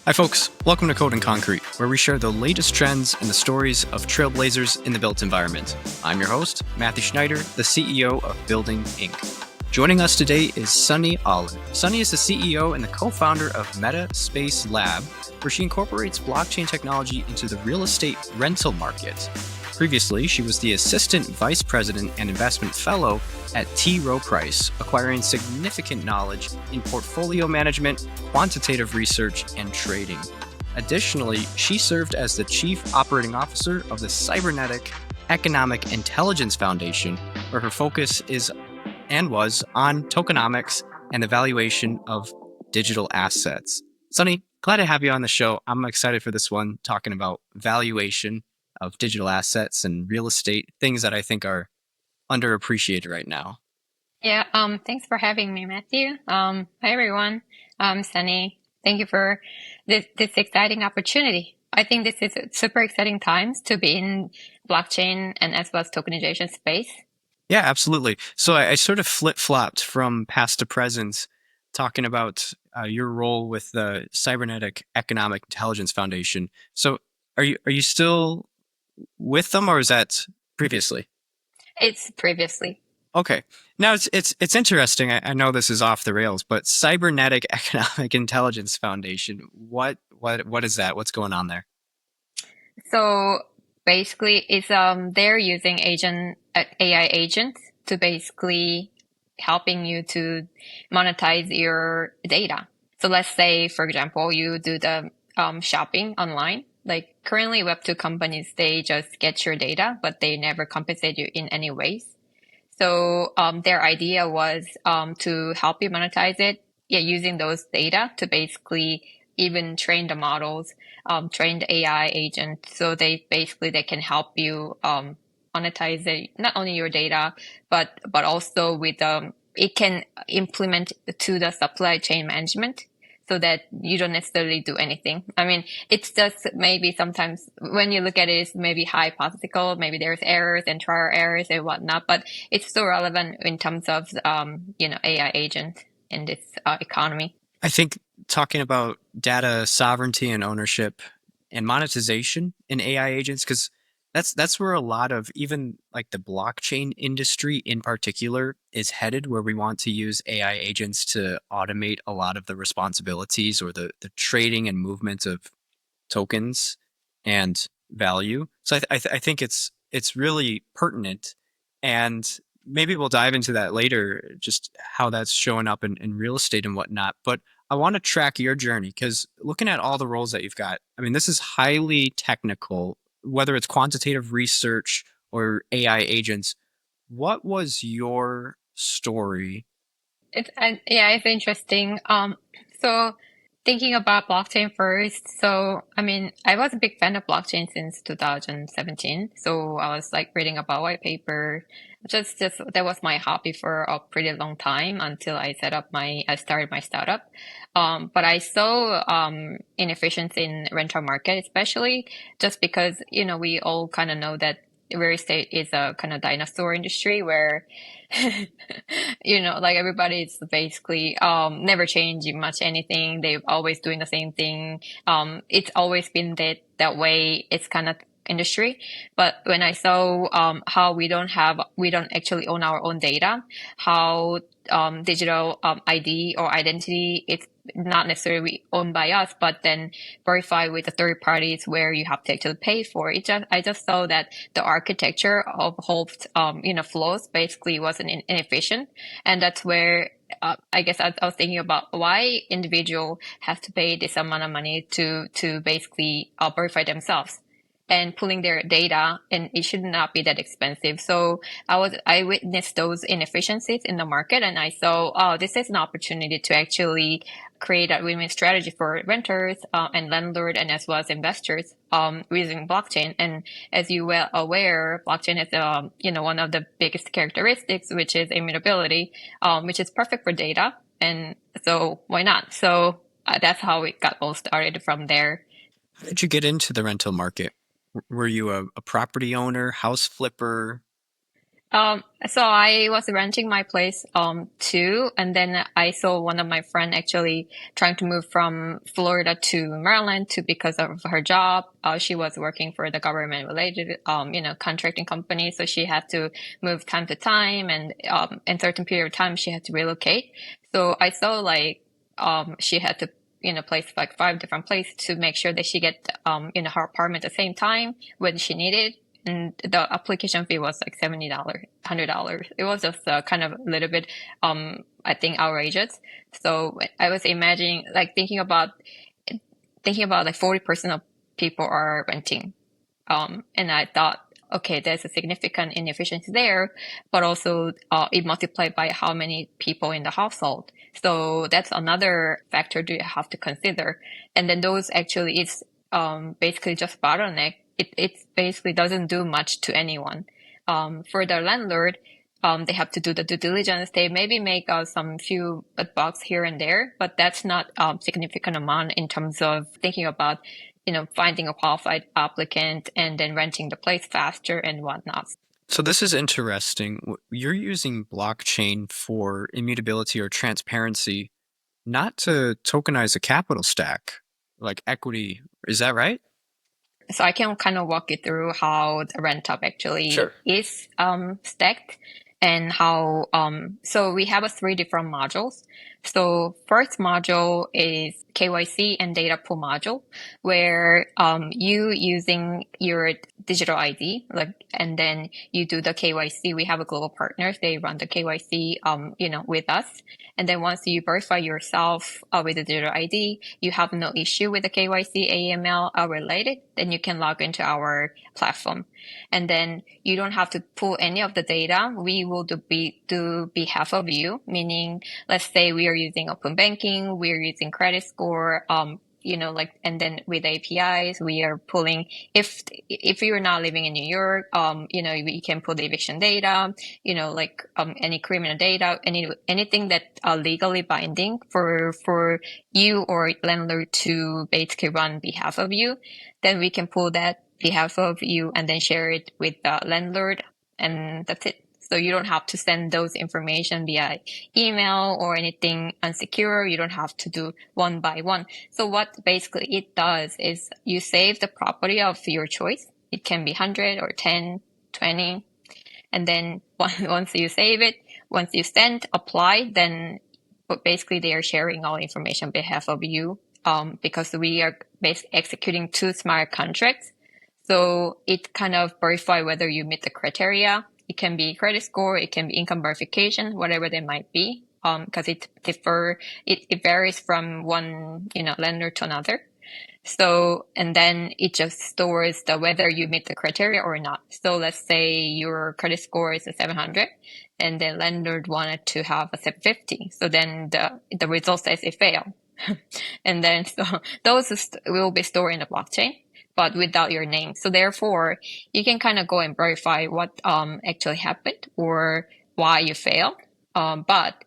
Hi, folks. Welcome to Code and Concrete, where we share the latest trends and the stories of trailblazers in the built environment. I'm your host, Matthew Schneider, the CEO of Building Inc. Joining us today is Sunny Oller. Sunny is the CEO and the co-founder of Meta Space Lab, where she incorporates blockchain technology into the real estate rental market. Previously, she was the Assistant Vice President and Investment Fellow at Rowe Price, acquiring significant knowledge in portfolio management, quantitative research, and trading. Additionally, she served as the Chief Operating Officer of the Cybernetic Economic Intelligence Foundation, where her focus is and was on tokenomics and the valuation of digital assets. Sunny, glad to have you on the show. I'm excited for this one, talking about valuation of digital assets and real estate, things that I think are underappreciated right now. Yeah, thanks for having me, Matthew. Hi everyone. I'm Sunny. Thank you for this exciting opportunity. I think this is super exciting times to be in blockchain and as well as tokenization space. Yeah, absolutely. So I sort of flip-flopped from past to present, talking about your role with the Cybernetic Economic Intelligence Foundation. So are you still with them, or is that previously? It's previously. Okay. Now it's interesting. I know this is off the rails, but Cybernetic Economic Intelligence Foundation. What is that? What's going on there? So basically it's they're using AI agents to basically helping you to monetize your data. So let's say, for example, you do the shopping online. Like currently Web2 companies, they just get your data, but they never compensate you in any ways. So their idea was to help you monetize it, yeah, using those data to basically even train the models, train the AI agent. So they can help you monetize it, not only your data, but also with it can implement to the supply chain management so that you don't necessarily do anything. I mean, it's just maybe sometimes when you look at it, it's maybe hypothetical, maybe there's errors and trial errors and whatnot, but it's still relevant in terms of, AI agent in this economy. I think talking about data sovereignty and ownership and monetization in AI agents, because that's where a lot of even like the blockchain industry in particular is headed, where we want to use AI agents to automate a lot of the responsibilities or the trading and movement of tokens and value. So I think it's really pertinent, and maybe we'll dive into that later, just how that's showing up in real estate and whatnot. But I want to track your journey, because looking at all the roles that you've got, I mean, this is highly technical, whether it's quantitative research or AI agents. What was your story? Yeah, it's interesting. So thinking about blockchain first. So, I mean, I was a big fan of blockchain since 2017. So I was like reading about white paper. Just that was my hobby for a pretty long time until I started my startup. But I saw, inefficiency in rental market, especially just because, we all kind of know that real estate is a kind of dinosaur industry where like everybody's basically never changing much anything. They're always doing the same thing. It's always been that way. It's kind of industry. But when I saw how we don't actually own our own data, how digital ID or identity, it's not necessarily owned by us, but then verified with the third parties where you have to actually pay for it. I just saw that the architecture of whole, flows basically wasn't inefficient. And that's where I guess I was thinking about why individual has to pay this amount of money to basically verify themselves and pulling their data, and it should not be that expensive. So I witnessed those inefficiencies in the market, and I saw, oh, this is an opportunity to actually create a win-win strategy for renters and landlord, and as well as investors using blockchain. And as you well aware, blockchain is one of the biggest characteristics, which is immutability, which is perfect for data. And so why not? So that's how it got all started from there. How did you get into the rental market? Were you a property owner, house flipper? So I was renting my place too, and then I saw one of my friend actually trying to move from Florida to Maryland to because of her job. She was working for the government related contracting company, so she had to move time to time, and in certain period of time she had to relocate. So I saw like she had to place like 5 different places to make sure that she get her apartment at the same time when she needed, and the application fee was like $70, $100. It was just kind of a little bit, I think outrageous. So I was imagining, like thinking about like 40% of people are renting. And I thought, okay, there's a significant inefficiency there, but also it multiplied by how many people in the household. So that's another factor you have to consider. And then those actually is basically just bottleneck. It basically doesn't do much to anyone. For the landlord, they have to do the due diligence. They maybe make some few bucks here and there, but that's not significant amount in terms of thinking about finding a qualified applicant and then renting the place faster and whatnot. So this is interesting. You're using blockchain for immutability or transparency, not to tokenize a capital stack like equity. Is that right? So I can kind of walk you through how the rent up actually Sure. is stacked and how so we have 3 different modules. So first module is KYC and data pool module, where you using your digital ID, like, and then you do the KYC. We have a global partners; they run the KYC, with us. And then once you verify yourself with the digital ID, you have no issue with the KYC AML related, then you can log into our platform. And then you don't have to pull any of the data. We will do behalf of you, meaning let's say we are using open banking, we're using credit score, and then with APIs, we are pulling, if you're not living in New York, we can pull the eviction data, any criminal data, anything that are legally binding for you or landlord to basically run on behalf of you, then we can pull that behalf of you and then share it with the landlord, and that's it. So you don't have to send those information via email or anything unsecure. You don't have to do one by one. So what basically it does is you save the property of your choice. It can be 100 or 10, 20. And then once you save it, once you send, apply, then basically they are sharing all information on behalf of you, because we are executing 2 smart contracts. So it kind of verify whether you meet the criteria. It can be credit score, it can be income verification, whatever they might be, because it varies from one lender to another. So, and then it just stores the whether you meet the criteria or not. So let's say your credit score is a 700 and the lender wanted to have a 750. So then the result says it failed. And then so those will be stored in the blockchain, but without your name. So therefore, you can kind of go and verify what actually happened or why you failed. But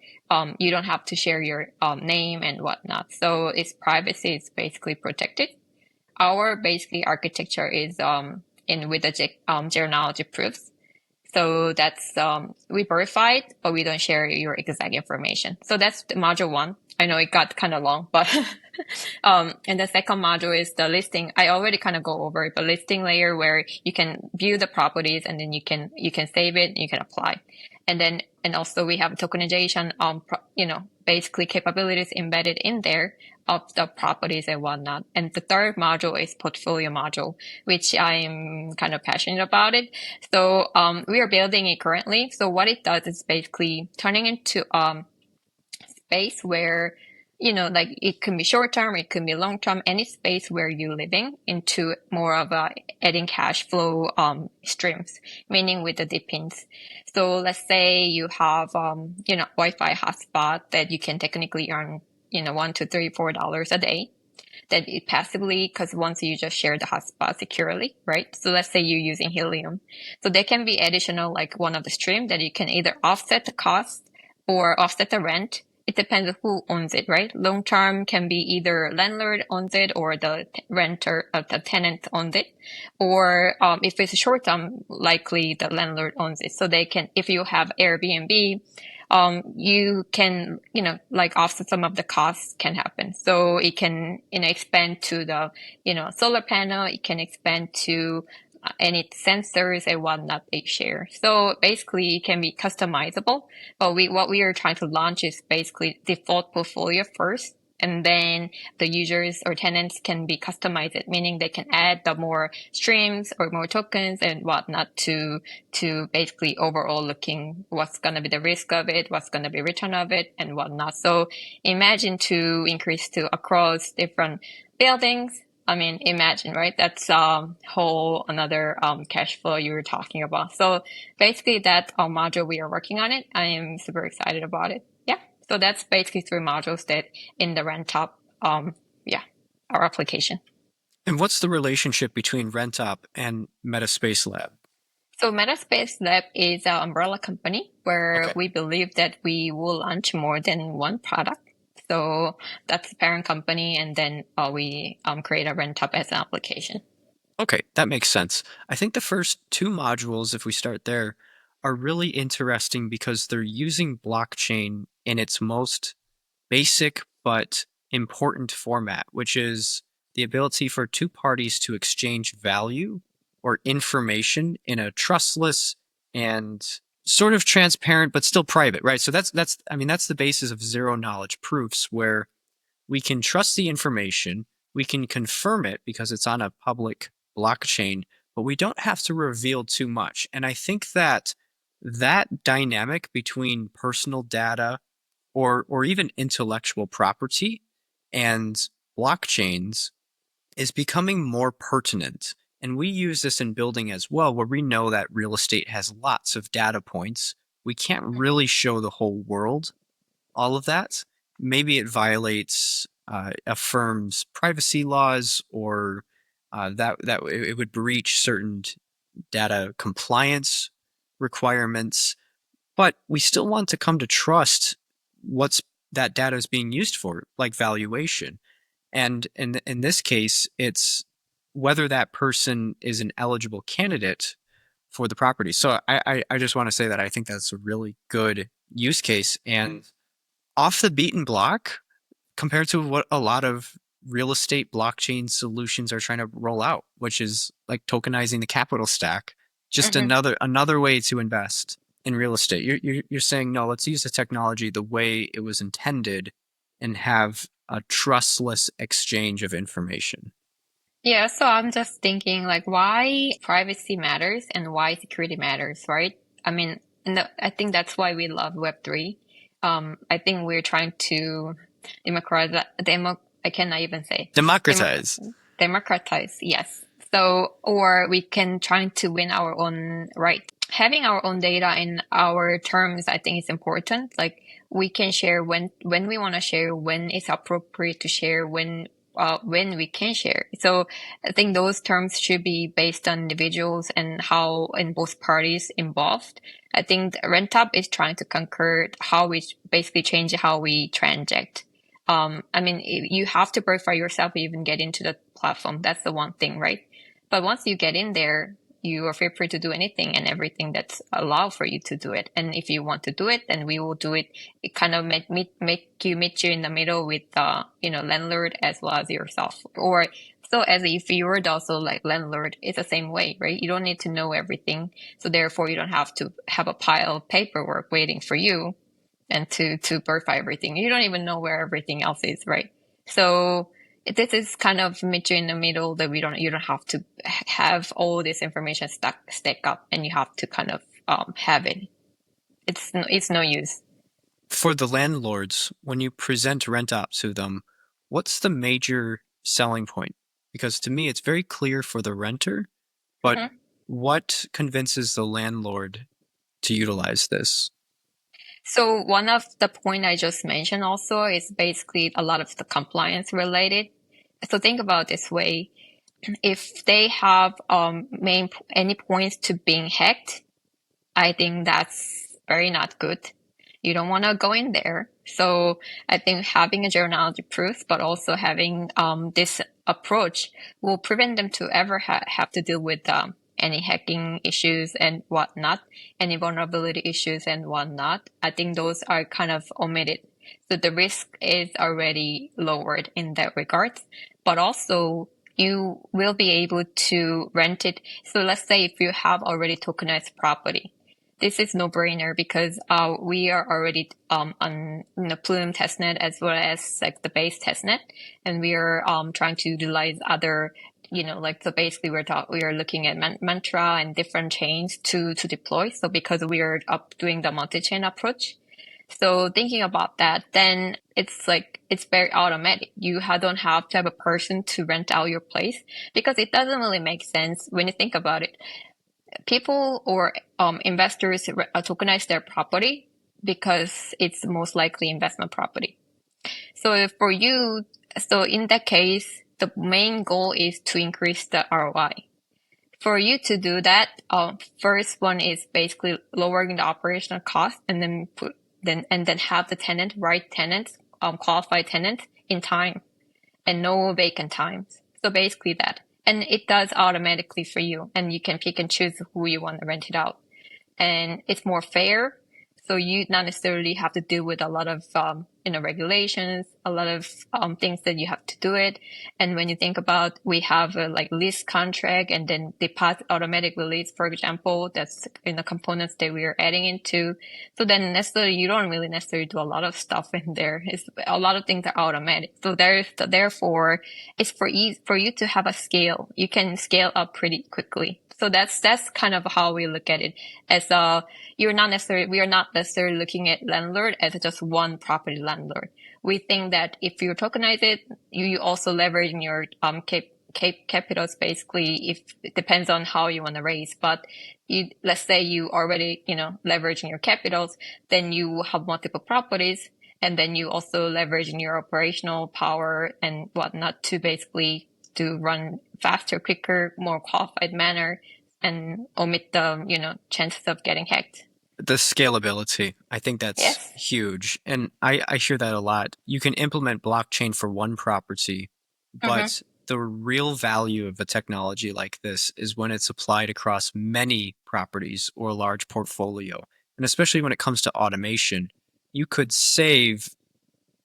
you don't have to share your name and whatnot. So its privacy is basically protected. Our basically architecture is with the zero knowledge proofs. So that's we verify it, but we don't share your exact information. So that's the module 1. I know it got kind of long, but and the second module is the listing. I already kind of go over it, the listing layer where you can view the properties and then you can save it, and you can apply. And also we have tokenization, basically capabilities embedded in there of the properties and whatnot. And the third module is portfolio module, which I'm kind of passionate about it. So, we are building it currently. So what it does is basically turning into, space where, like it can be short term, it can be long term, any space where you're living into more of adding cash flow streams, meaning with the depends. So let's say you have Wi-Fi hotspot that you can technically earn $1, $2, $3, $4 a day. That it passively, because once you just share the hotspot securely, right? So let's say you're using Helium. So there can be additional, like one of the stream that you can either offset the cost or offset the rent it depends who owns it, right? Long term can be either landlord owns it or the renter, the tenant owns it, or if it's short term, likely the landlord owns it. So they can, if you have Airbnb, you can, like offset some of the costs can happen. So it can, expand to the, solar panel. It can expand to any sensors and whatnot they share. So basically it can be customizable, but what we are trying to launch is basically default portfolio first. And then the users or tenants can be customized, meaning they can add the more streams or more tokens and whatnot to basically overall looking what's going to be the risk of it, what's going to be return of it and whatnot. So imagine to increase to across different buildings. I mean, imagine, right? That's whole another cash flow you were talking about. So basically that module we are working on it. I am super excited about it. Yeah. So that's basically 3 modules that in the RentUp, yeah, our application. And what's the relationship between RentUp and Metaspace Lab? So Metaspace Lab is our umbrella company where Okay. we believe that we will launch more than one product. So that's the parent company, and then we create a RentUp as an application. Okay, that makes sense. I think the first 2 modules, if we start there, are really interesting because they're using blockchain in its most basic but important format, which is the ability for 2 parties to exchange value or information in a trustless and sort of transparent but still private, right? So that's I mean that's the basis of zero knowledge proofs, where we can trust the information, we can confirm it because it's on a public blockchain, but we don't have to reveal too much. And I think that that dynamic between personal data or even intellectual property and blockchains is becoming more pertinent. And we use this in building as well, where we know that real estate has lots of data points. We can't really show the whole world all of that. Maybe it violates a firm's privacy laws, or that it would breach certain data compliance requirements. But we still want to come to trust what's that data is being used for, like valuation. And in this case, it's whether that person is an eligible candidate for the property. So I just want to say that I think that's a really good use case and off the beaten block compared to what a lot of real estate blockchain solutions are trying to roll out, which is like tokenizing the capital stack. Just Mm-hmm. another way to invest in real estate. You're saying no, let's use the technology the way it was intended and have a trustless exchange of information. Yeah, so I'm just thinking like why privacy matters and why security matters, right? I mean, I think that's why we love Web3. I think we're trying to democratize, I cannot even say, Democratize. democratize, yes. So, or we can try to win our own right. Having our own data in our terms, I think is important. Like we can share when we want to share, when it's appropriate to share, when we can share. So I think those terms should be based on individuals and how in both parties involved. I think RentUp is trying to conquer how we basically change how we transact. I mean, you have to verify yourself to even get into the platform. That's the one thing, right? But once you get in there, you are free to do anything and everything that's allowed for you to do it. And if you want to do it, then we will do it. It kind of make you meet you in the middle with landlord as well as yourself. Or so as if you were also like landlord, it's the same way, right? You don't need to know everything. So therefore you don't have to have a pile of paperwork waiting for you and to verify everything. You don't even know where everything else is, right? So this is kind of meet you in the middle that you don't have to have all this information stack up, and you have to kind of have it. It's no use. For the landlords, when you present RentUp to them, what's the major selling point? Because to me, it's very clear for the renter, but Mm-hmm. what convinces the landlord to utilize this? So one of the point I just mentioned also is basically a lot of the compliance related. So think about this way: if they have any points to being hacked, I think that's very not good. You don't want to go in there. So I think having a zero knowledge proof, but also having this approach will prevent them to ever have to deal with any hacking issues and whatnot, any vulnerability issues and whatnot. I think those are kind of omitted. So the risk is already lowered in that regard, but also you will be able to rent it. So let's say if you have already tokenized property, this is no brainer because we are already on the Plume testnet as well as like the base testnet, and we are trying to utilize other like so basically we are looking at mantra and different chains to deploy. So because we are up doing the multi-chain approach, so thinking about that, then it's like it's very automatic. You don't have to have a person to rent out your place because it doesn't really make sense when you think about it. People or investors tokenize their property because it's most likely investment property. So for you, so in that case, the main goal is to increase the ROI. For you to do that, first one is basically lowering the operational cost, and then have the right tenants, qualified tenants in time, and no vacant times. So basically that, and it does automatically for you, and you can pick and choose who you want to rent it out, and it's more fair. So you not necessarily have to deal with a lot of regulations, a lot of things that you have to do it. And when you think about, we have a like lease contract and then deposit automatic release, for example, that's in the components that we are adding into. So then necessarily you don't really necessarily do a lot of stuff in there. It's a lot of things are automatic. So therefore it's for you to have a scale. You can scale up pretty quickly. So that's kind of how we look at it. As we are not necessarily looking at landlord as just one property landlord. We think that if you tokenize it, you also leverage in your capitals. Basically, if it depends on how you want to raise, but let's say you already leveraging your capitals, then you have multiple properties, and then you also leverage in your operational power and whatnot to basically to run faster, quicker, more qualified manner, and omit the chances of getting hacked. The scalability, I think that's Yes. huge. And I hear that a lot. You can implement blockchain for one property, but the real value of a technology like this is when it's applied across many properties or a large portfolio. And especially when it comes to automation, you could save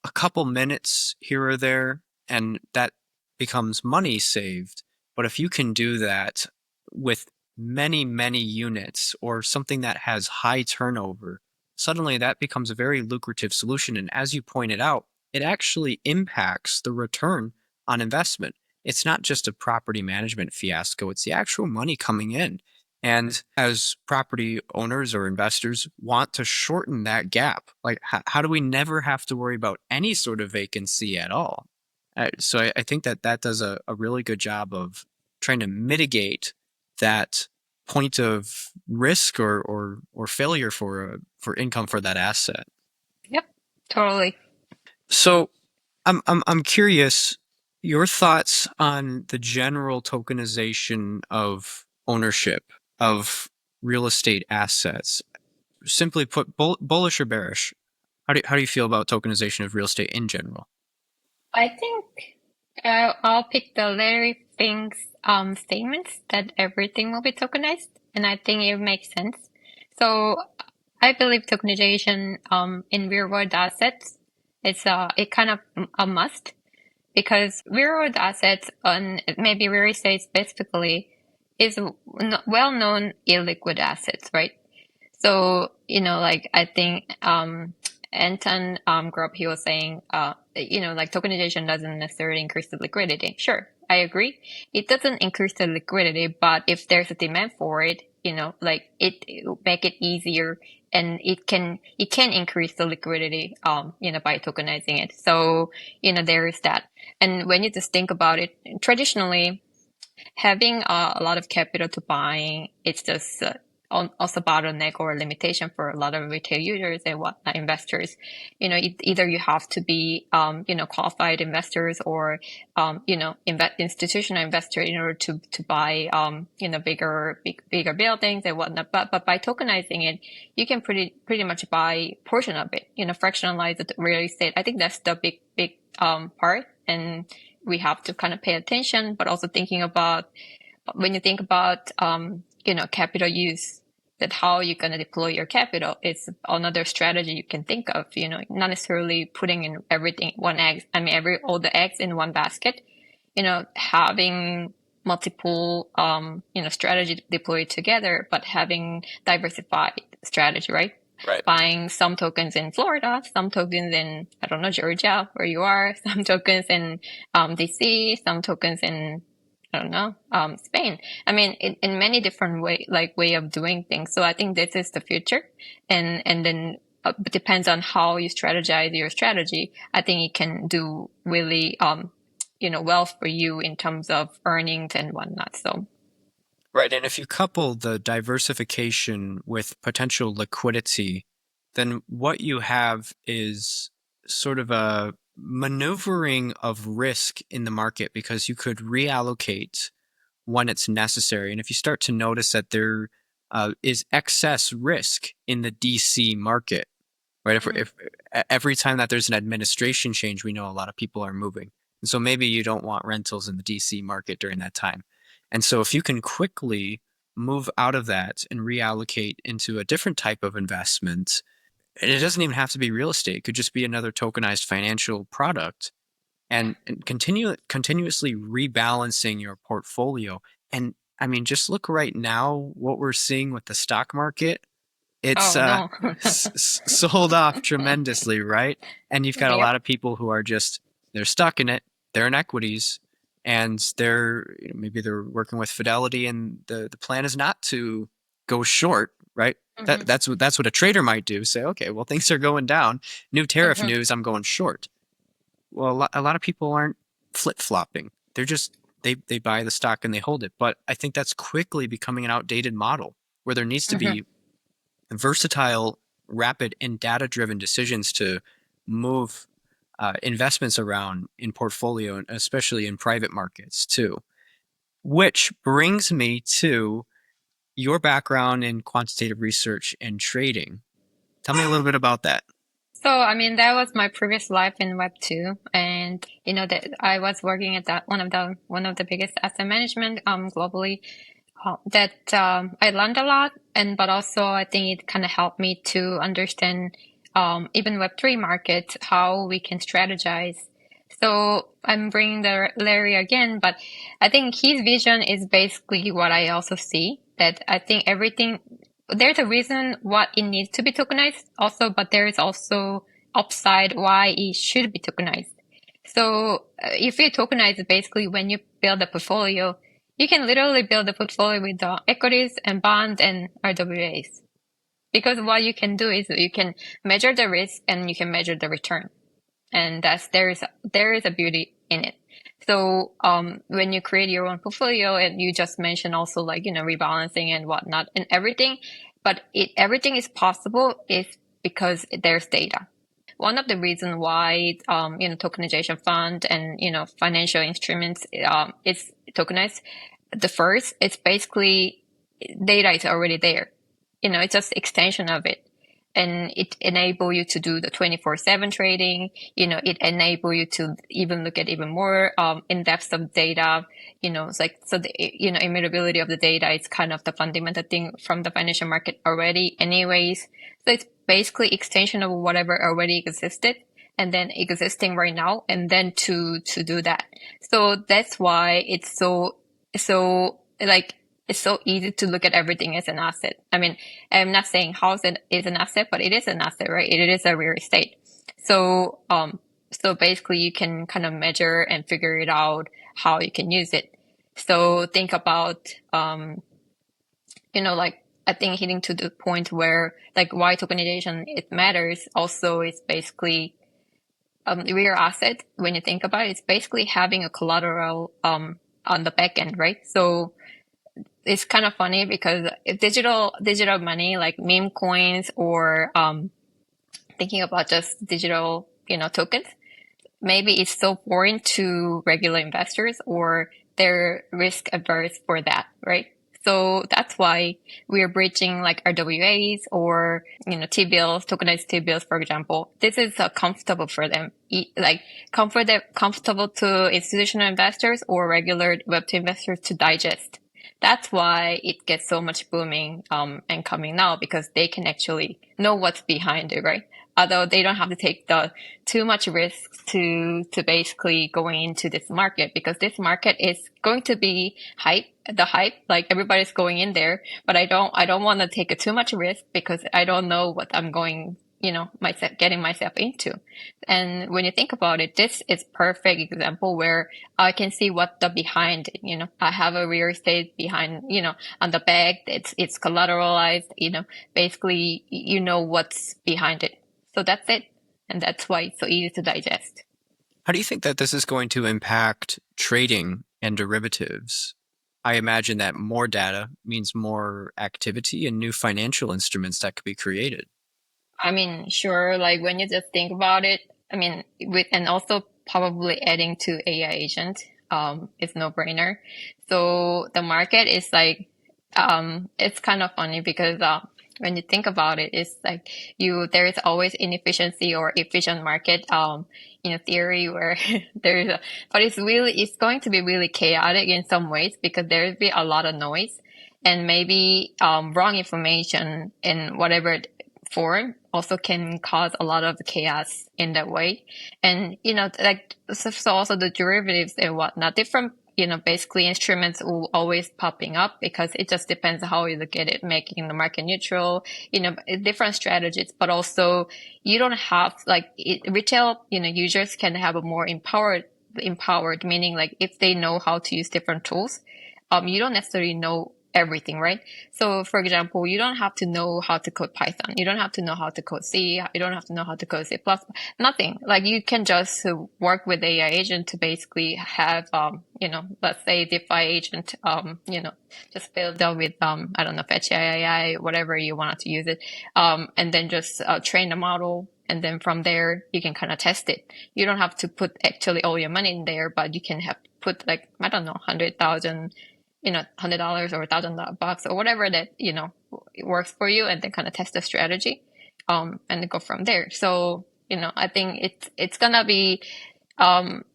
a couple minutes here or there, and that becomes money saved. But if you can do that with many, many units or something that has high turnover, suddenly that becomes a very lucrative solution. And as you pointed out, it actually impacts the return on investment. It's not just a property management fiasco, it's the actual money coming in. And as property owners or investors want to shorten that gap, like how do we never have to worry about any sort of vacancy at all? So I think that does a really good job of trying to mitigate that point of risk or failure for income for that asset. Yep. Totally. So I'm curious your thoughts on the general tokenization of ownership of real estate assets. Simply put, bullish or bearish? How do you feel about tokenization of real estate in general? I think I'll pick the Larry Fink's statements that everything will be tokenized, and I think it makes sense. So I believe tokenization in real world assets it kind of a must because real world assets on maybe real estate specifically is well known illiquid assets, right? So, like I think Anton grew up, he was saying, like tokenization doesn't necessarily increase the liquidity. Sure, I agree. It doesn't increase the liquidity, but if there's a demand for it, like it will make it easier and it can increase the liquidity, by tokenizing it. So, there is that. And when you just think about it, traditionally, having a lot of capital to buy, it's just also bottleneck or limitation for a lot of retail users and whatnot investors. Either you have to be, qualified investors or, institutional investor in order to buy, bigger buildings and whatnot. But by tokenizing it, you can pretty much buy portion of it, fractionalize the real estate. I think that's the big part. And we have to kind of pay attention, but also thinking about when you think about, capital use, that how you're going to deploy your capital, it's another strategy you can think of, not necessarily putting in all the eggs in one basket, having multiple, strategy deployed together, but having diversified strategy, right? Right. Buying some tokens in Florida, some tokens in, I don't know, Georgia, where you are, some tokens in DC, some tokens in, I don't know, Spain. I mean, in many different way of doing things. So I think this is the future. And then it depends on how you strategize your strategy. I think it can do really, well for you in terms of earnings and whatnot. So. Right. And if you couple the diversification with potential liquidity, then what you have is sort of a maneuvering of risk in the market, because you could reallocate when it's necessary. And if you start to notice that there is excess risk in the DC market, right? If every time that there's an administration change, we know a lot of people are moving. And so maybe you don't want rentals in the DC market during that time. And so if you can quickly move out of that and reallocate into a different type of investment, and it doesn't even have to be real estate, it could just be another tokenized financial product, and continuously rebalancing your portfolio. And I mean, just look right now, what we're seeing with the stock market, it's Oh, no. sold off tremendously, right? And you've got a Yep. lot of people who are they're stuck in it, they're in equities, and maybe they're working with Fidelity, and the plan is not to go short, right? Mm-hmm. That's what a trader might do. Say, okay, well, things are going down, new tariff Mm-hmm. news, I'm going short. Well, a lot of people aren't flip-flopping. They're just they buy the stock and they hold it. But I think that's quickly becoming an outdated model, where there needs to Mm-hmm. be versatile, rapid, and data-driven decisions to move investments around in portfolio, and especially in private markets too. Which brings me to your background in quantitative research and trading. Tell me a little bit about that. So, I mean, that was my previous life in Web 2. And, that I was working at that one of the biggest asset management, globally, that, I learned a lot. But also I think it kind of helped me to understand, even Web3 market, how we can strategize. So I'm bringing the Larry again, but I think his vision is basically what I also see, that I think there's a reason what it needs to be tokenized also, but there is also upside why it should be tokenized. So if you tokenize it, basically when you build a portfolio, you can literally build a portfolio with equities and bonds and RWAs. Because what you can do is you can measure the risk and you can measure the return. And there is a beauty in it. So when you create your own portfolio, and you just mentioned also rebalancing and whatnot and everything, but everything is possible is because there's data. One of the reasons why tokenization fund and financial instruments is tokenized, the first, it's basically data is already there. It's just extension of it. And it enable you to do the 24/7 trading. It enable you to even look at even more in depth of data. It's like, so the immutability of the data is kind of the fundamental thing from the financial market already anyways. So it's basically extension of whatever already existed and then existing right now, and then to do that. So that's why it's so it's so easy to look at everything as an asset. I mean, I'm not saying house is an asset, but it is an asset, right? It is a real estate. So, so basically you can kind of measure and figure it out how you can use it. So think about, I think hitting to the point where why tokenization, it matters also is basically, real asset. When you think about it, it's basically having a collateral, on the back end, right? So, it's kind of funny because if digital money like meme coins or thinking about just digital, tokens, maybe it's so foreign to regular investors or they're risk averse for that, right? So that's why we're breaching like RWAs or, T-bills, tokenized T-bills, for example. This is comfortable for them, like comfortable to institutional investors or regular Web2 investors to digest. That's why it gets so much booming and coming now because they can actually know what's behind it, right? Although they don't have to take the too much risk to basically going into this market because this market is going to be hype, like everybody's going in there, but I don't want to take too much risk because I don't know what I'm going, myself getting myself into. And when you think about it, this is perfect example where I can see what the behind it, I have a real estate behind, on the back, it's collateralized, basically you know what's behind it. So that's it. And that's why it's so easy to digest. How do you think that this is going to impact trading and derivatives? I imagine that more data means more activity and new financial instruments that could be created. I mean, sure, like when you just think about it, I mean, and also probably adding to AI agent, it's no brainer. So the market is like, it's kind of funny because, when you think about it, it's like there is always inefficiency or efficient market, theory where but it's going to be really chaotic in some ways because there'll be a lot of noise and maybe, wrong information in whatever form also can cause a lot of chaos in that way. And, like, so also the derivatives and whatnot, different, basically instruments will always popping up because it just depends how you look at it, making the market neutral, different strategies, but also you don't have like retail, users can have a more empowered, meaning like if they know how to use different tools, you don't necessarily know everything, right? So for example, you don't have to know how to code Python. You don't have to know how to code C. You don't have to know how to code C++. Nothing. Like you can just work with AI agent to basically have, let's say DeFi agent, just build up with, I don't know, Fetch AI, whatever you want to use it. And then just train the model. And then from there, you can kind of test it. You don't have to put actually all your money in there, but you can have put like, I don't know, 100,000, $100 or $1,000 or whatever that, it works for you and then kind of test the strategy, and then go from there. So, I think it's gonna be,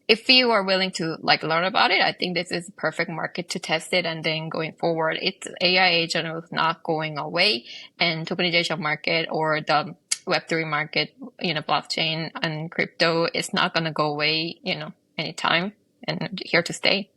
if you are willing to like learn about it, I think this is a perfect market to test it. And then going forward, it's AI agent is not going away and tokenization market or the Web3 market, blockchain and crypto is not going to go away, anytime and here to stay.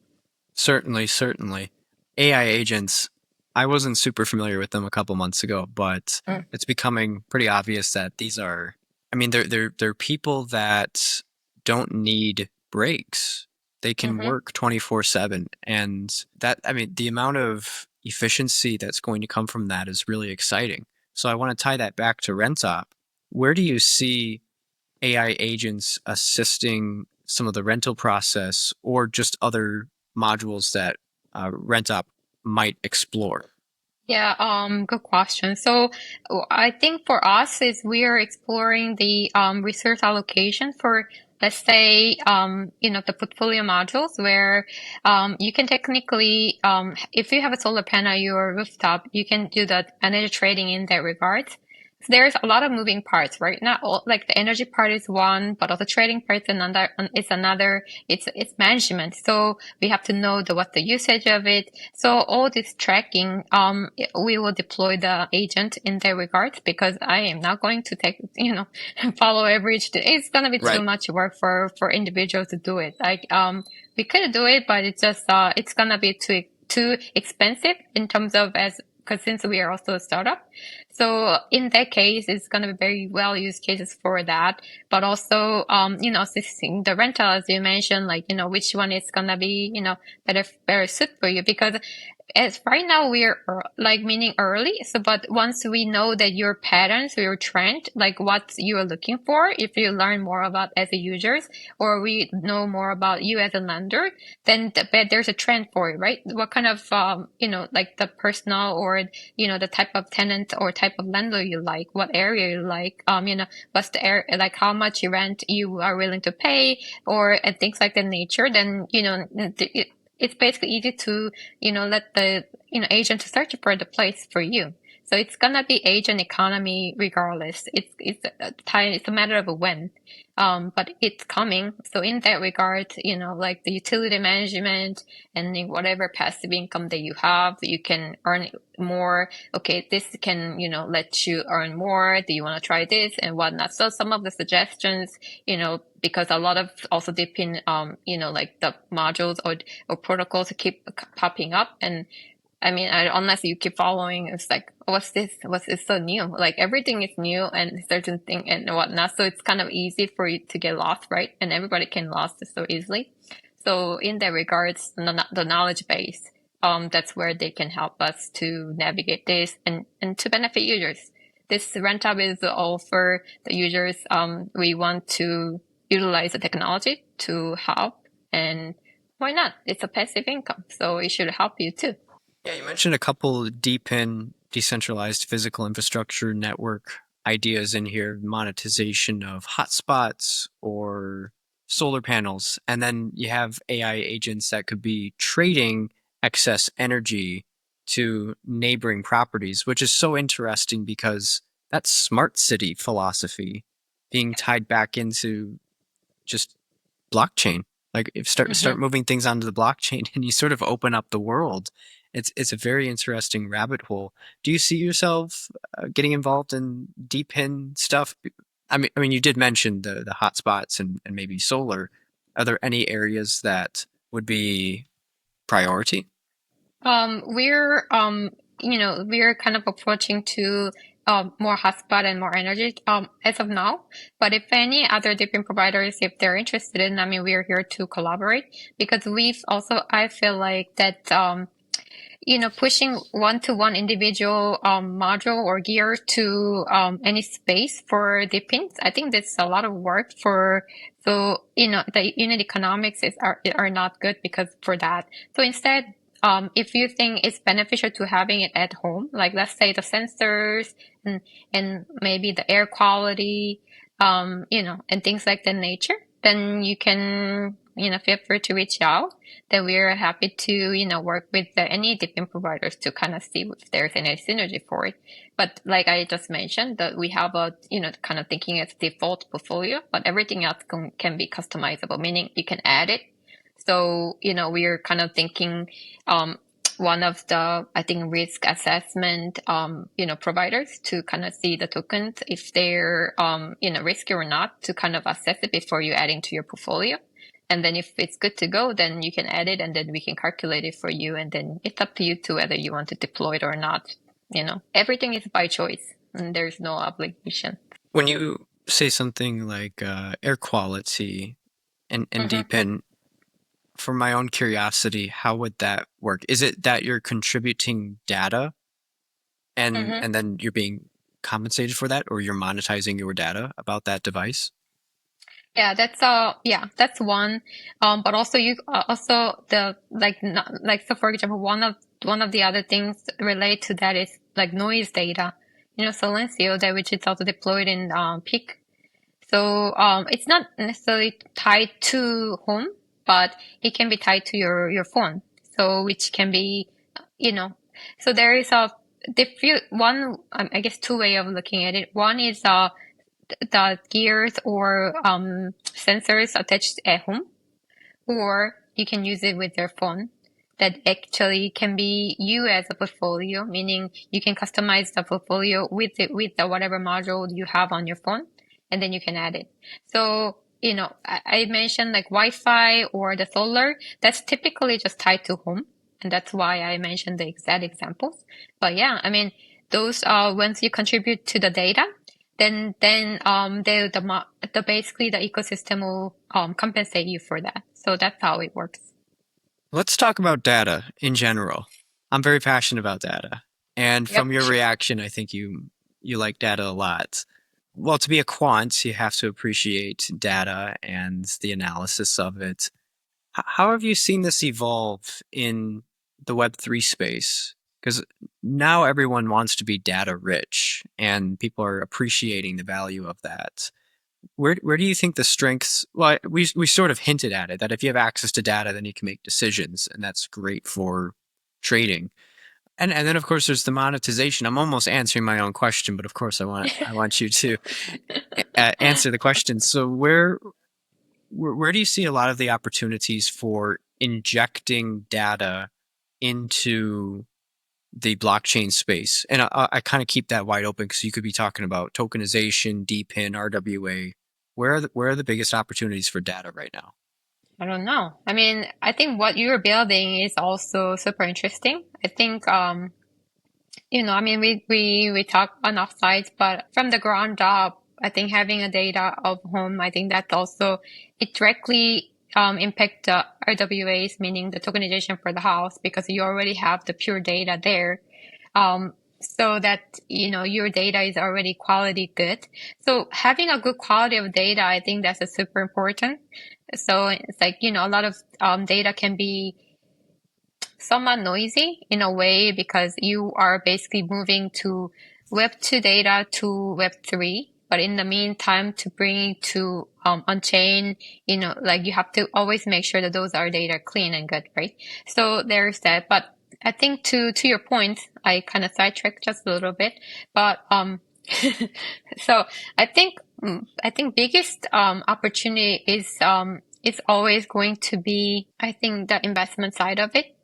Certainly, certainly. AI agents, I wasn't super familiar with them a couple months ago, but it's becoming pretty obvious that these are, I mean, they're people that don't need breaks. They can work 24/7. And that, I mean, the amount of efficiency that's going to come from that is really exciting. So I want to tie that back to Rentop. Where do you see AI agents assisting some of the rental process or just other modules that Rentop might explore? Yeah, good question. So I think for us is we are exploring the resource allocation for, let's say, the portfolio modules where you can technically, if you have a solar panel, your rooftop, you can do the energy trading in that regard. So there's a lot of moving parts, right? Not all, like the energy part is one, but also trading part is another. It's management. So we have to know what the usage of it. So all this tracking, we will deploy the agent in that regard because I am not going to take, follow every. It's gonna be too much work for individuals to do it. Like, we could do it, but it's just, it's gonna be too expensive in terms of because since we are also a startup. So in that case, it's going to be very well used cases for that. But also, assisting the rental, as you mentioned, like, which one is going to be, better suit for you. Because as right now we're like meaning early. So, but once we know that your patterns, your trend, like what you're looking for, if you learn more about as a users, or we know more about you as a lender, then there's a trend for it, right? What kind of, like the personal or, the type of tenant or type of lender you like, what area you like, what's the area, like how much rent you are willing to pay or and things like that nature, then, it's basically easy to, let the, agent search for the place for you. So it's gonna be agent economy regardless. It's a matter of when. But it's coming. So in that regard, like the utility management and whatever passive income that you have, you can earn more. Okay, this can, let you earn more. Do you want to try this and whatnot? So some of the suggestions, because a lot of also depend, like the modules or protocols keep popping up. And I mean, unless you keep following, it's like, what's this? What's it's so new? Like everything is new and certain thing and whatnot. So it's kind of easy for you to get lost, right? And everybody can lost so easily. So in that regards, the knowledge base, that's where they can help us to navigate this and to benefit users. This rent up is all for the users. We want to utilize the technology to help, and why not? It's a passive income, so it should help you too. Yeah, you mentioned a couple deep in decentralized physical infrastructure network ideas in here, monetization of hotspots or solar panels. And then you have AI agents that could be trading excess energy to neighboring properties, which is so interesting because that's smart city philosophy being tied back into just blockchain. Like if start Mm-hmm. moving things onto the blockchain and you sort of open up the world. It's a very interesting rabbit hole. Do you see yourself getting involved in deep in stuff? I mean, you did mention the hotspots and maybe solar. Are there any areas that would be priority? We're kind of approaching to more hotspot and more energy as of now. But if any other different providers, if they're interested in, I mean, we're here to collaborate because I feel like that pushing one-to-one individual module or gear to any space for the pins, I think that's a lot of work for. So the unit economics are not good because for that. So instead, if you think it's beneficial to having it at home, like let's say the sensors and maybe the air quality, and things like that nature, then you can feel free to reach out, that we're happy to, work with any different providers to kind of see if there's any synergy for it. But like I just mentioned, that we have a, kind of thinking as default portfolio, but everything else can be customizable, meaning you can add it. So, we're kind of thinking, one of the, I think, risk assessment, providers to kind of see the tokens, if they're, risky or not, to kind of assess it before you adding to your portfolio. And then if it's good to go, then you can add it and then we can calculate it for you. And then it's up to you to whether you want to deploy it or not. Everything is by choice and there's no obligation. When you say something like air quality and Mm-hmm. deep in, for my own curiosity, how would that work? Is it that you're contributing data and Mm-hmm. and then you're being compensated for that, or you're monetizing your data about that device? That's one. But also you also the like not, like so for example one of the other things relate to that is like noise data. Silencio that which is also deployed in peak. So it's not necessarily tied to home, but it can be tied to your phone. So which can be, you know, so there is a one, I guess two way of looking at it. One is the gears or sensors attached at home, or you can use it with your phone. That actually can be you as a portfolio, meaning you can customize the portfolio with the whatever module you have on your phone, and then you can add it. So I mentioned like Wi-Fi or the solar. That's typically just tied to home, and that's why I mentioned the exact examples. But yeah, I mean, those once you contribute to the data, the basically the ecosystem will compensate you for that. So that's how it works. Let's talk about data in general. I'm very passionate about data. And Yep. from your reaction, I think you like data a lot. Well, to be a quant, you have to appreciate data and the analysis of it. How have you seen this evolve in the Web3 space? Because now everyone wants to be data rich and people are appreciating the value of that. Where do you think the strengths? Well, we sort of hinted at it that if you have access to data, then you can make decisions, and that's great for trading. And then of course there's the monetization. I'm almost answering my own question, but of course I want you to answer the question. So where do you see a lot of the opportunities for injecting data into the blockchain space? And I kind of keep that wide open because you could be talking about tokenization, DPIN, RWA. Where are the biggest opportunities for data right now? I don't know. I mean, I think what you're building is also super interesting. I think, I mean, we talk on offsites, but from the ground up, I think having a data of home, I think that also, it directly impact the RWAs, meaning the tokenization for the house, because you already have the pure data there. So that, your data is already quality good. So having a good quality of data, I think that's a super important. So it's like, a lot of data can be somewhat noisy in a way because you are basically moving to Web2 data to Web3. But in the meantime, to bring it to on-chain, like you have to always make sure that those are data clean and good, right? So there's that. But I think to your point, I kind of sidetracked just a little bit. But so I think biggest opportunity is always going to be, I think, the investment side of it.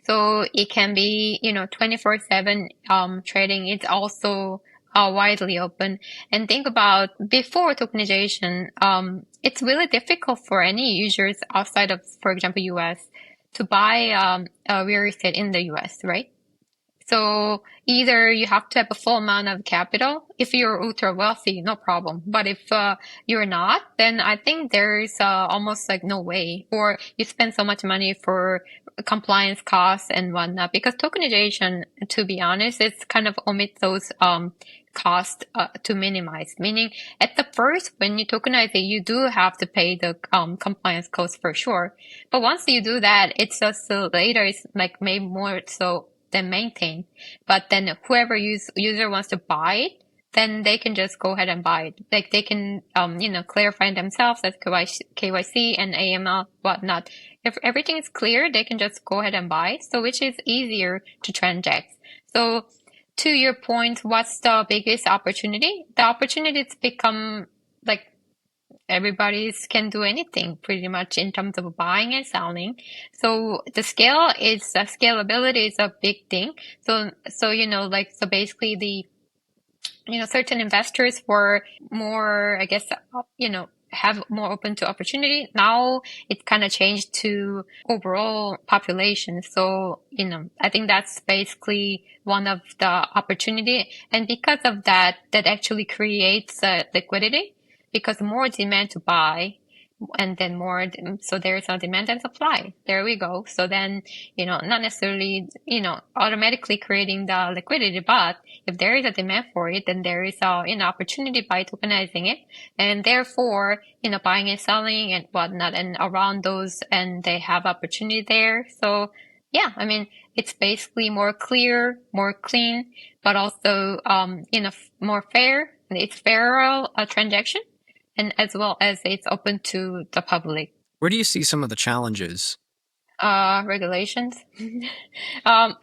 So it can be, 24/7 trading. It's also widely open. And think about before tokenization, it's really difficult for any users outside of, for example, US to buy real estate in the US, right? So either you have to have a full amount of capital. If you're ultra wealthy, no problem. But if you're not, then I think there's almost like no way. Or you spend so much money for compliance costs and whatnot. Because tokenization, to be honest, it's kind of omit those costs to minimize. Meaning, at the first, when you tokenize it, you do have to pay the compliance costs for sure. But once you do that, it's just later, it's like maybe more so than maintain. But then whoever user wants to buy it, then they can just go ahead and buy it. Like they can, clarify themselves as KYC and AML, whatnot. If everything is clear, they can just go ahead and buy. So which is easier to transact. So to your point, what's the biggest opportunity? The opportunity to become like everybody's can do anything pretty much in terms of buying and selling. So the scalability is a big thing. So basically certain investors were more, I guess, have more open to opportunity. Now it kind of changed to overall population. So, I think that's basically one of the opportunity. And because of that, that actually creates liquidity because more demand to buy and then more, so there's a demand and supply. There we go. So then, not necessarily, automatically creating the liquidity, but if there is a demand for it, then there is an opportunity by tokenizing it, and therefore, buying and selling and whatnot, and around those, and they have opportunity there. So yeah, I mean, it's basically more clear, more clean, but also, more fair. It's fairer transaction, and as well as it's open to the public. Where do you see some of the challenges? Regulations.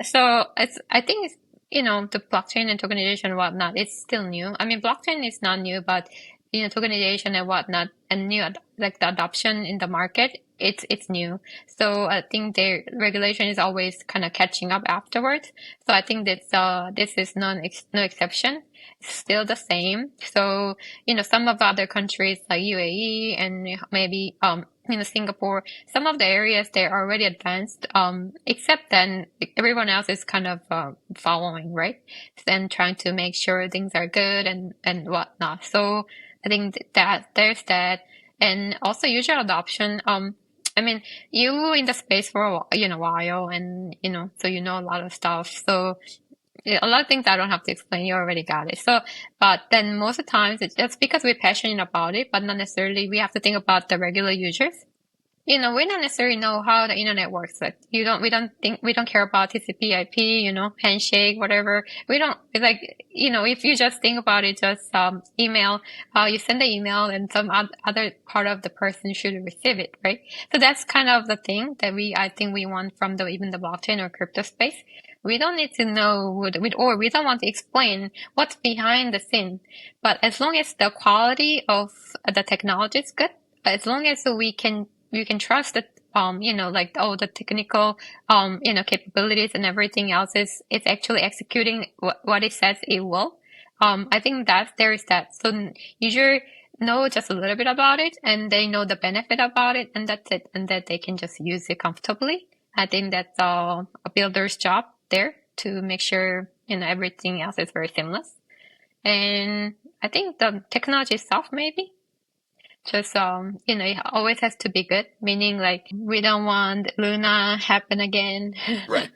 So I think it's, the blockchain and tokenization and whatnot, it's still new. I mean, blockchain is not new, but, tokenization and whatnot and new, like the adoption in the market it's new. So I think their regulation is always kind of catching up afterwards. So I think this is no exception. It's still the same. So, some of other countries like UAE and maybe, Singapore, some of the areas they're already advanced, except then everyone else is kind of, following, right? And trying to make sure things are good and whatnot. So I think that there's that. And also user adoption. I mean, you in the space for a while, and so a lot of stuff. So yeah, a lot of things I don't have to explain. You already got it. So, but then most of the times it's just because we're passionate about it, but not necessarily we have to think about the regular users. We don't necessarily know how the internet works. Like we don't care about TCP IP, handshake, whatever. We don't, it's like, if you just think about it, just, email, you send the email and some other part of the person should receive it, right? So that's kind of the thing that I think we want from even the blockchain or crypto space. We don't need to know, or we don't want to explain what's behind the scene. But as long as the quality of the technology is good, as long as you can trust that, like all the technical, capabilities and everything else is actually executing what it says it will. I think there is that. So usually know just a little bit about it and they know the benefit about it and that's it. And that they can just use it comfortably. I think that's a builder's job there to make sure, everything else is very seamless. And I think the technology itself, maybe just, it always has to be good, meaning like we don't want Luna happen again. Right.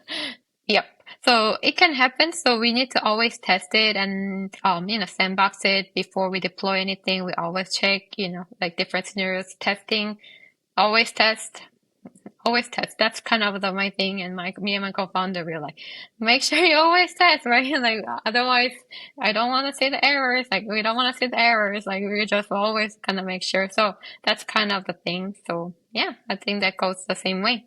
Yep. So it can happen. So we need to always test it and, sandbox it before we deploy anything. We always check, like different scenarios, testing, always test. Always test. That's kind of my thing. And me and my co-founder, we're like, make sure you always test, right? Like, otherwise, I don't want to see the errors. Like, we don't want to see the errors. Like, we just always kind of make sure. So that's kind of the thing. So yeah, I think that goes the same way.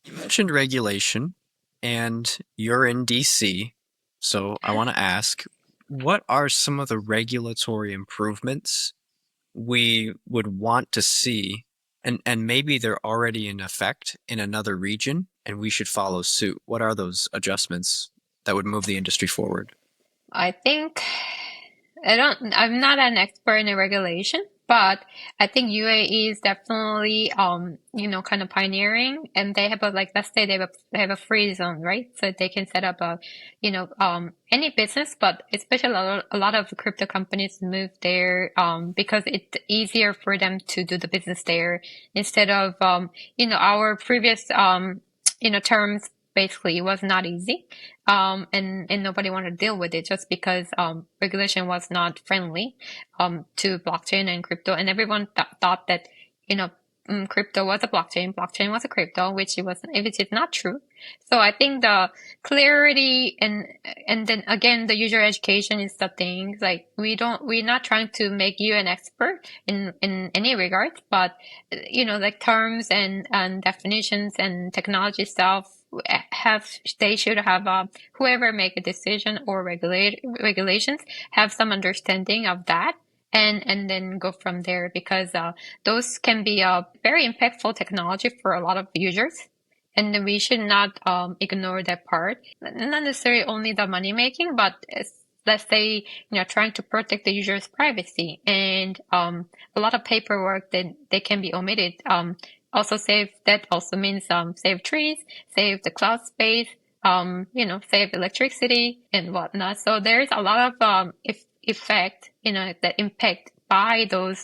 You mentioned regulation and you're in DC. So I want to ask, what are some of the regulatory improvements we would want to see? And maybe they're already in effect in another region and we should follow suit. What are those adjustments that would move the industry forward? I think I'm not an expert in the regulation, but I think UAE is definitely, kind of pioneering and they have let's say they have a free zone, right? So they can set up any business, but especially a lot of crypto companies move there, because it's easier for them to do the business there instead of, our previous, terms. Basically, it was not easy. And nobody wanted to deal with it just because, regulation was not friendly, to blockchain and crypto. And everyone thought that, crypto was a blockchain was a crypto, which is not true. So I think the clarity and then again, the user education is the thing. Like we're not trying to make you an expert in any regards, but, like terms and definitions and technology stuff they should have, whoever make a decision or regulations have some understanding of that and then go from there because those can be a very impactful technology for a lot of users. And then we should not ignore that part. Not necessarily only the money making, but let's say, trying to protect the user's privacy and a lot of paperwork that they can be omitted. Also that also means save trees, save the cloud space, save electricity and whatnot. So there's a lot of effect, that impact by those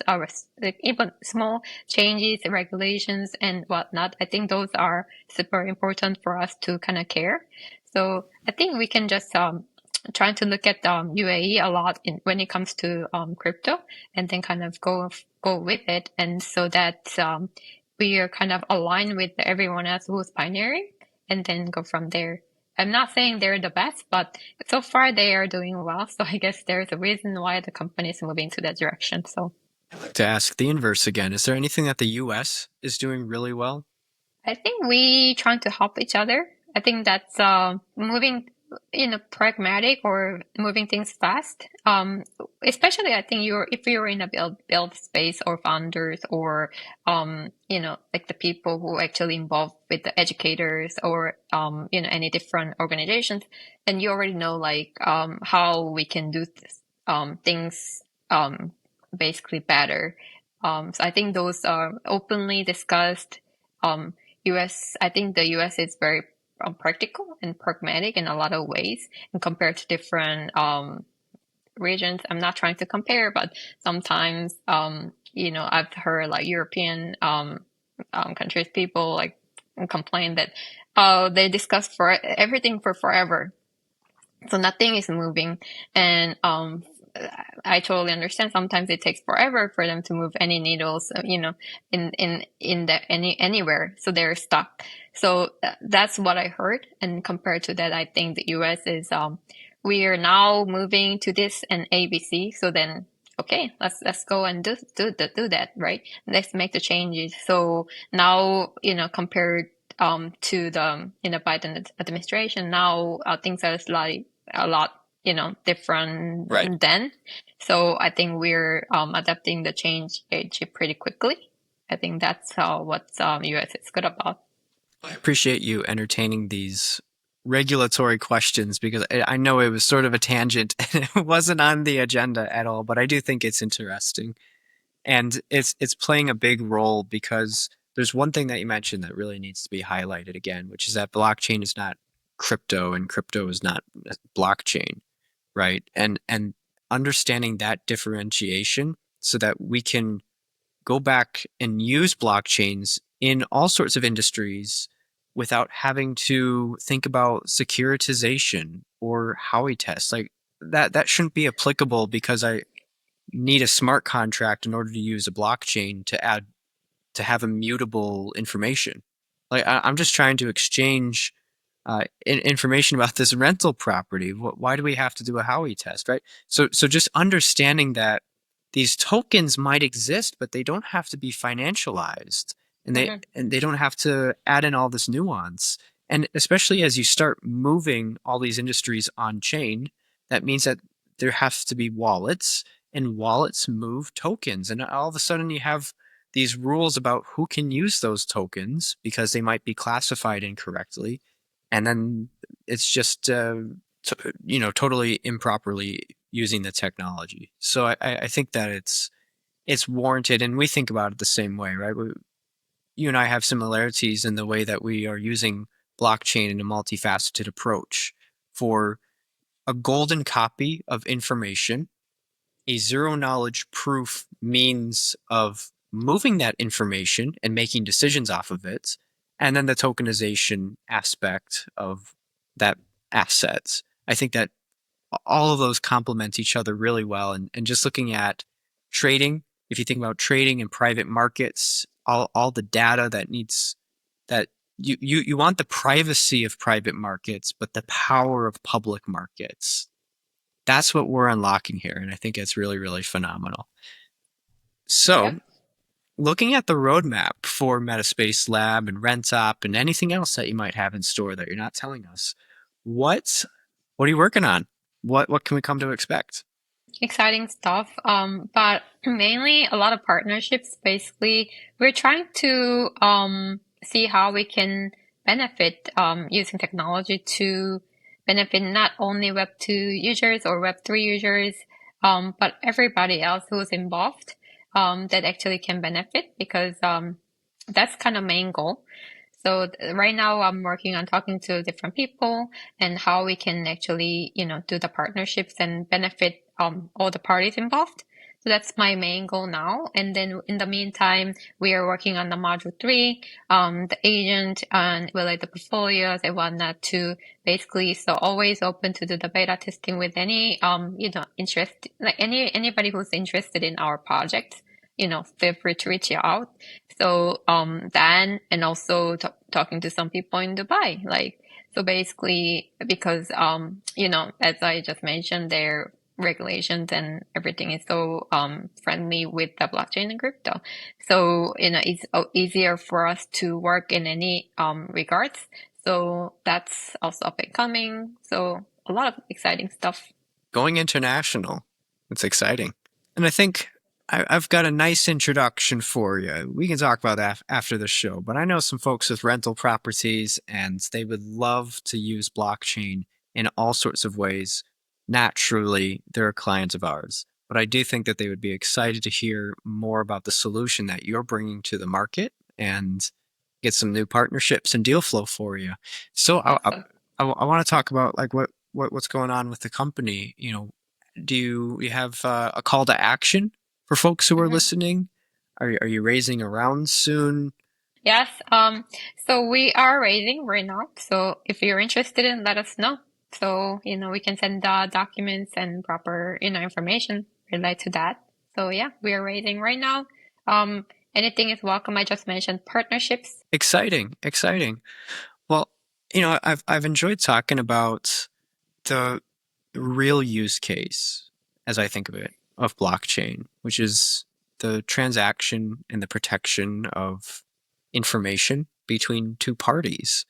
even small changes, regulations and whatnot. I think those are super important for us to kind of care. So I think we can just trying to look at UAE a lot when it comes to crypto and then kind of go with it. And so that we are kind of aligned with everyone else who's pioneering and then go from there. I'm not saying they're the best, but so far they are doing well. So I guess there's a reason why the company is moving to that direction. So I'd like to ask the inverse again. Is there anything that the US is doing really well? I think we trying to help each other. I think that's moving pragmatic or moving things fast. Especially I think if you're in a build space or founders or like the people who actually involved with the educators or any different organizations, and you already know like how we can do this, things basically better. So I think those are openly discussed. I think the US is very practical and pragmatic in a lot of ways, and compared to different regions. I'm not trying to compare, but sometimes I've heard like European countries people like complain that they discuss for everything for forever, so nothing is moving. And I totally understand. Sometimes it takes forever for them to move any needles, anywhere. So they're stuck. So that's what I heard. And compared to that, I think the US is, we are now moving to this and ABC. So then, okay, let's go and do that, right? Let's make the changes. So now, compared to the Biden administration, now things are a lot different Right. then. So I think we're adapting the change age pretty quickly. I think that's what US is good about. I appreciate you entertaining these regulatory questions because I know it was sort of a tangent and it wasn't on the agenda at all, but I do think it's interesting. And it's playing a big role because there's one thing that you mentioned that really needs to be highlighted again, which is that blockchain is not crypto and crypto is not blockchain, right? And understanding that differentiation so that we can go back and use blockchains in all sorts of industries without having to think about securitization or Howey tests. Like that shouldn't be applicable because I need a smart contract in order to use a blockchain to have immutable information. Like I'm just trying to exchange information about this rental property. Why do we have to do a Howey test, right? So just understanding that these tokens might exist, but they don't have to be financialized, and Mm-hmm. they don't have to add in all this nuance. And especially as you start moving all these industries on chain, that means that there has to be wallets, and wallets move tokens, and all of a sudden you have these rules about who can use those tokens because they might be classified incorrectly, and then it's just totally improperly using the technology. So I think that it's warranted, and we think about it the same way, right? You and I have similarities in the way that we are using blockchain in a multifaceted approach for a golden copy of information, a zero knowledge proof means of moving that information and making decisions off of it, and then the tokenization aspect of that asset. I think that all of those complement each other really well. And just looking at trading, if you think about trading in private markets, all the data that needs that you want the privacy of private markets, but the power of public markets. That's what we're unlocking here. And I think it's really, really phenomenal. So, Yep. looking at the roadmap for Metaspace Lab and Rentop and anything else that you might have in store that you're not telling us, what are you working on? What can we come to expect? Exciting stuff. But mainly a lot of partnerships. Basically, we're trying to see how we can benefit using technology to benefit not only Web2 users or Web3 users, but everybody else who's involved that actually can benefit because that's kind of main goal. So right now I'm working on talking to different people and how we can actually, do the partnerships and benefit all the parties involved. So that's my main goal now. And then in the meantime, we are working on the module 3, the agent and the portfolios and whatnot to basically, so always open to do the beta testing with any, interest, like anybody who's interested in our project, feel free to reach out. So, then, and also talking to some people in Dubai, so basically, because, as I just mentioned, their regulations and everything is so, friendly with the blockchain and crypto. So, it's easier for us to work in any, regards. So that's also up and coming. So a lot of exciting stuff. Going international. It's exciting. And I think I've got a nice introduction for you. We can talk about that after the show, but I know some folks with rental properties and they would love to use blockchain in all sorts of ways. Naturally, they're a client of ours, but I do think that they would be excited to hear more about the solution that you're bringing to the market and get some new partnerships and deal flow for you. So Awesome. I want to talk about like what's going on with the company. Do you have a call to action for folks who are Mhm. listening? Are you raising a round soon? Yes. So we are raising right now. So if you're interested in, let us know. So, we can send documents and proper, information related to that. So yeah, we are raising right now. Anything is welcome. I just mentioned partnerships. Exciting, exciting. Well, I've enjoyed talking about the real use case, as I think of it, of blockchain, which is the transaction and the protection of information between two parties.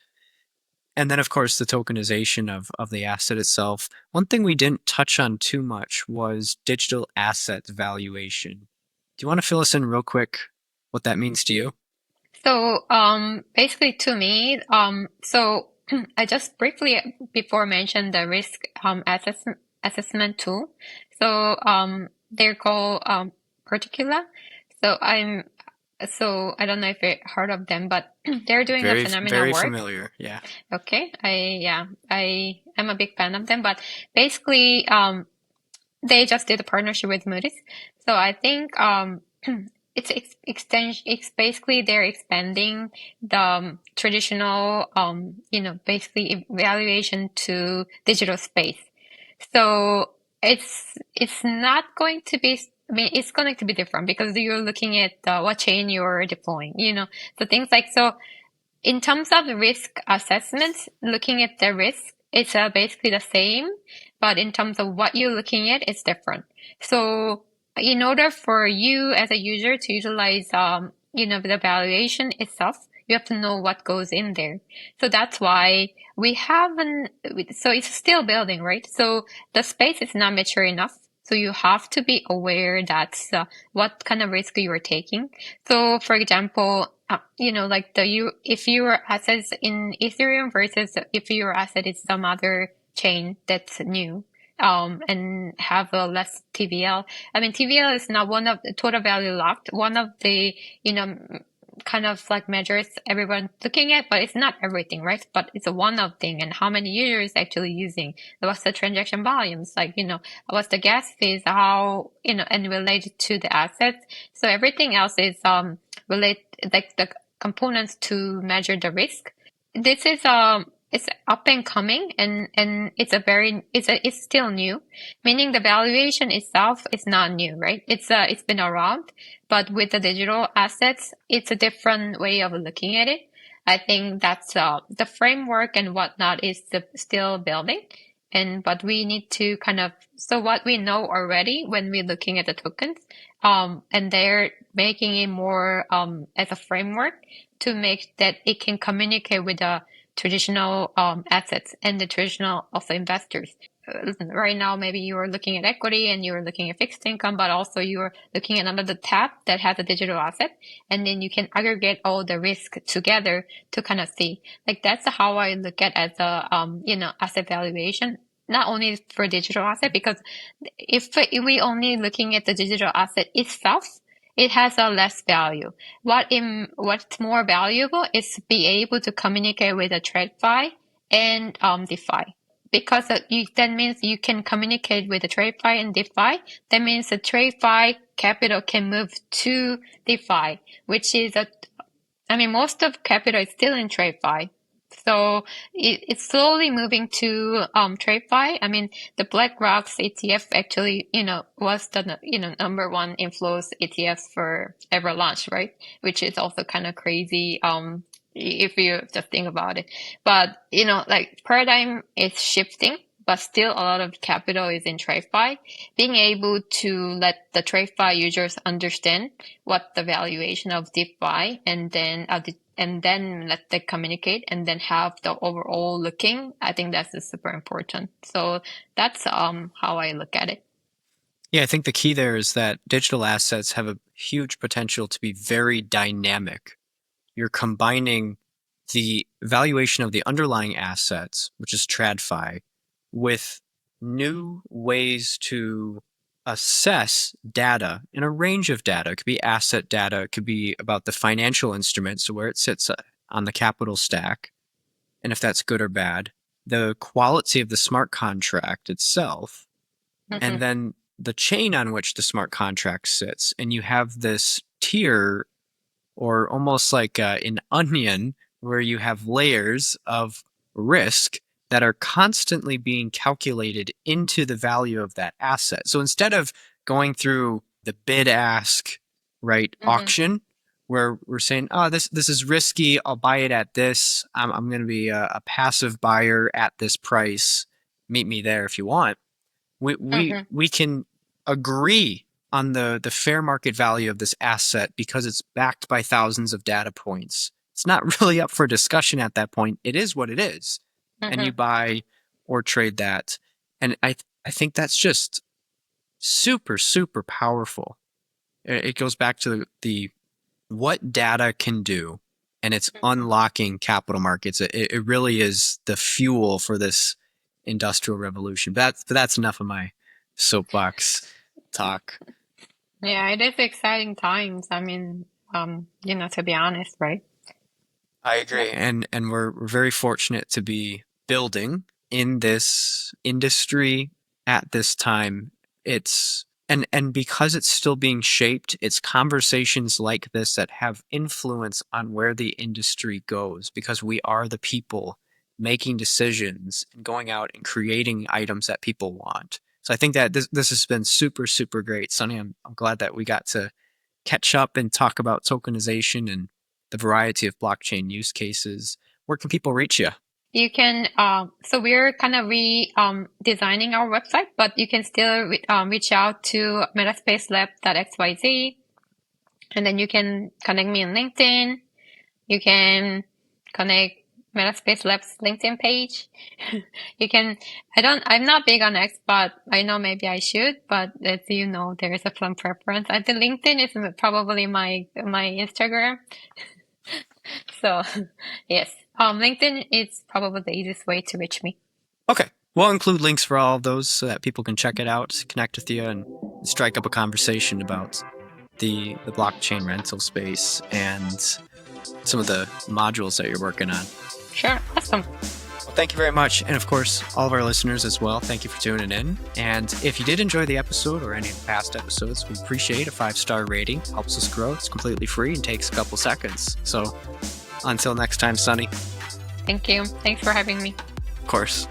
And then, of course, the tokenization of the asset itself. One thing we didn't touch on too much was digital asset valuation. Do you want to fill us in real quick what that means to you? So, basically to me, so I just briefly before mentioned the risk assessment tool. So, they're called Particular. So I don't know if you heard of them, but they're doing a Very, phenomenal very work. familiar. Yeah. Okay, I am a big fan of them, but basically, they just did a partnership with Moody's. So I think it's basically they're expanding the traditional basically evaluation to digital space. So it's not going to be. I mean, it's going to be different because you're looking at what chain you're deploying. So things like so. In terms of risk assessments, looking at the risk, it's basically the same, but in terms of what you're looking at, it's different. So in order for you as a user to utilize, the valuation itself, you have to know what goes in there. So that's why we haven't, so it's still building, right? So the space is not mature enough. So you have to be aware that's what kind of risk you are taking. So for example, like if your assets in Ethereum versus if your asset is some other chain that's new, and have a less TVL. I mean, TVL is not one of the total value locked, one of the, kind of like measures everyone's looking at, but it's not everything, right? But it's a one-off thing, and how many users actually using, what's the transaction volumes, like, what's the gas fees, how, and related to the assets. So everything else is, relate, like the components to measure the risk. This is, it's up and coming, and it's still new, meaning the valuation itself is not new, right? It's been around, but with the digital assets, it's a different way of looking at it. I think that's the framework and whatnot is still building, but we need to kind of so what we know already when we're looking at the tokens, and they're making it more as a framework to make that it can communicate with the traditional assets and the traditional also investors. Right now, maybe you are looking at equity and you're looking at fixed income, but also you're looking at another tab that has a digital asset, and then you can aggregate all the risk together to kind of see. Like that's how I look at as a asset valuation. Not only for digital asset, because if we only looking at the digital asset itself, it has a less value. What's more valuable is to be able to communicate with a TradFi and DeFi. Because that means you can communicate with the TradFi and DeFi. That means the TradFi capital can move to DeFi, which is most of capital is still in TradFi. So it's slowly moving to TradFi. I mean, the BlackRock's ETF actually, was the number one inflows ETF for ever launched, right? Which is also kind of crazy. If you just think about it, but like paradigm is shifting, but still a lot of capital is in TradFi. Being able to let the TradFi users understand what the valuation of DeFi and then let them communicate and then have the overall looking, I think that's super important. So that's how I look at it. Yeah, I think the key there is that digital assets have a huge potential to be very dynamic. You're combining the valuation of the underlying assets, which is TradFi, with new ways to assess data in a range of data. It could be asset data, it could be about the financial instruments, so where it sits on the capital stack, and if that's good or bad, the quality of the smart contract itself, and then the chain on which the smart contract sits. And you have this tier, or almost like an onion, where you have layers of risk that are constantly being calculated into the value of that asset. So instead of going through the bid-ask auction, where we're saying, oh, this is risky, I'll buy it at this, I'm going to be a passive buyer at this price, meet me there if you want. We can agree on the fair market value of this asset because it's backed by thousands of data points. It's not really up for discussion at that point. It is what it is. And you buy or trade that. And I think that's just super, super powerful. It goes back to the what data can do, and it's unlocking capital markets. It really is the fuel for this industrial revolution. But that's enough of my soapbox talk. Yeah, it is exciting times. I mean, to be honest, right? I agree. And we're very fortunate to be building in this industry at this time. And because it's still being shaped, it's conversations like this that have influence on where the industry goes, because we are the people making decisions and going out and creating items that people want. So I think that this has been super, super great. Sunny, I'm glad that we got to catch up and talk about tokenization and the variety of blockchain use cases. Where can people reach you? You can, so we're kind of designing our website, but you can still reach out to metaspacelab.xyz, and then you can connect me on LinkedIn. You can connect Metaspace Lab's LinkedIn page. I'm not big on X, but I know maybe I should, but as you know, there is a firm preference. I think LinkedIn is probably my Instagram. So yes, LinkedIn is probably the easiest way to reach me. Okay. We'll include links for all of those so that people can check it out, connect with you, and strike up a conversation about the blockchain rental space and some of the modules that you're working on. Sure. Awesome. Well, thank you very much. And of course, all of our listeners as well, thank you for tuning in. And if you did enjoy the episode or any of the past episodes, we appreciate a 5-star rating. Helps us grow. It's completely free and takes a couple seconds. So until next time, Sunny. Thank you. Thanks for having me. Of course.